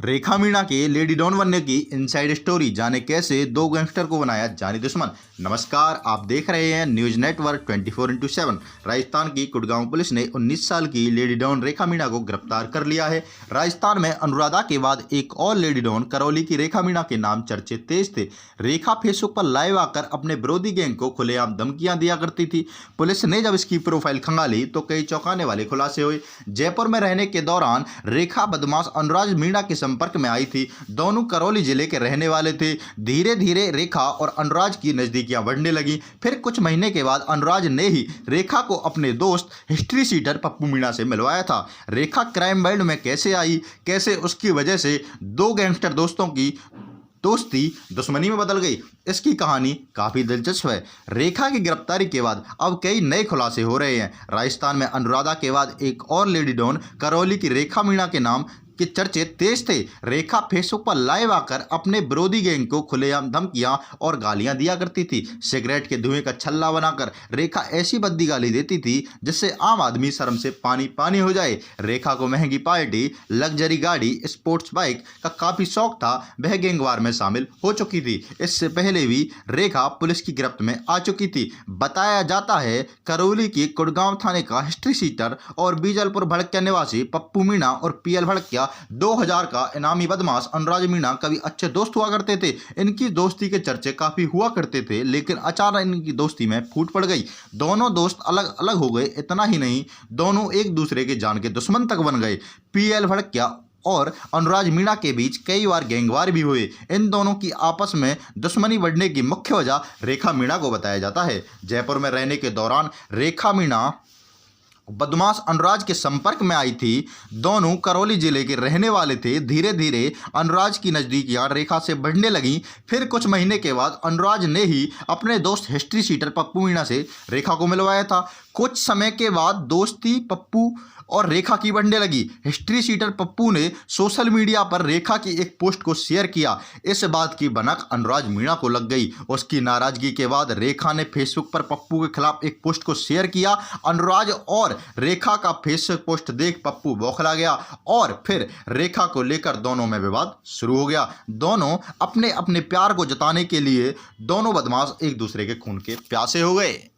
रेखा मीणा के lady don बनने की इनसाइड स्टोरी, जाने कैसे दो गैंगस्टर को बनाया जानी दुश्मन। नमस्कार, आप देख रहे हैं न्यूज नेटवर्क 24/7। राजस्थान की कुड़गांव पुलिस ने 19 साल की लेडी डॉन रेखा मीणा को गिरफ्तार कर लिया है। राजस्थान में अनुराधा के बाद एक और लेडी डॉन करौली की रेखा मीणा के नाम चर्चे तेज थे। रेखा फेसबुक पर लाइव आकर अपने विरोधी गैंग को खुलेआम धमकियां दिया करती थी। पुलिस ने जब इसकी प्रोफाइल खंगाली तो कई चौंकाने वाले खुलासे हुए। जयपुर में रहने के दौरान रेखा बदमाश अनुराज मीणा के संपर्क में आई थी। दोनों करौली जिले के रहने वाले थे। धीरे धीरे रेखा और अनुराज की नजदीकियां बढ़ने लगी। फिर कुछ महीने के बाद अनुराज ने ही रेखा को अपने दोस्त हिस्ट्री सीटर पप्पू मीणा से मिलवाया था। रेखा क्राइम वर्ल्ड में कैसे आई, कैसे उसकी वजह से दो गैंगस्टर दोस्तों की दोस्ती दुश्मनी में बदल गई, इसकी कहानी काफ़ी दिलचस्प है। रेखा की गिरफ्तारी के बाद अब कई नए खुलासे हो रहे हैं। राजस्थान में अनुराधा के बाद एक और लेडी डॉन करौली की रेखा मीणा के नाम के चर्चे तेज थे। रेखा फेसबुक पर लाइव आकर अपने विरोधी गैंग को खुलेआम धमकियां और गालियां दिया करती थी। सिगरेट के धुएं का छल्ला बनाकर रेखा ऐसी बद्दी गाली देती थी जिससे आम आदमी शर्म से पानी पानी हो जाए। रेखा को महंगी पार्टी, लग्जरी गाड़ी, स्पोर्ट्स बाइक का काफ़ी शौक था। वह गैंगवार में शामिल हो चुकी थी। इससे पहले भी रेखा पुलिस की गिरफ्त में आ चुकी थी। बताया जाता है करौली की कुड़गांव थाने का हिस्ट्री सीटर और बीजलपुर भड़किया निवासी पप्पू मीणा और पीएल भड़किया 2000 का इनामी बदमाश अनुराज मीणा कभी अच्छे दोस्त हुआ करते थे। इनकी दोस्ती के चर्चे काफ़ी हुआ करते थे, लेकिन अचानक इनकी दोस्ती में फूट पड़ गई। दोनों दोस्त अलग अलग हो गए। इतना ही नहीं, दोनों एक दूसरे के जान के दुश्मन तक बन गए। पीएल भड़किया और अनुराज मीणा के बीच कई बार गैंगवार भी हुए। इन दोनों की आपस में दुश्मनी बढ़ने की मुख्य वजह रेखा मीणा को बताया जाता है। जयपुर में रहने के दौरान रेखा मीणा बदमाश अनुराज के संपर्क में आई थी। दोनों करौली जिले के रहने वाले थे। धीरे धीरे अनुराज की नज़दीकियां रेखा से बढ़ने लगीं। फिर कुछ महीने के बाद अनुराज ने ही अपने दोस्त हिस्ट्री सीटर पप्पू मीणा से रेखा को मिलवाया था। कुछ समय के बाद दोस्ती पप्पू और रेखा की बढ़ने लगी। हिस्ट्री सीटर पप्पू ने सोशल मीडिया पर रेखा की एक पोस्ट को शेयर किया। इस बात की भनक अनुराज मीणा को लग गई। उसकी नाराजगी के बाद रेखा ने फेसबुक पर पप्पू के खिलाफ एक पोस्ट को शेयर किया। अनुराज और रेखा का फेसबुक पोस्ट देख पप्पू बौखला गया और फिर रेखा को लेकर दोनों में विवाद शुरू हो गया। दोनों अपने अपने प्यार को जताने के लिए दोनों बदमाश एक दूसरे के खून के प्यासे हो गए।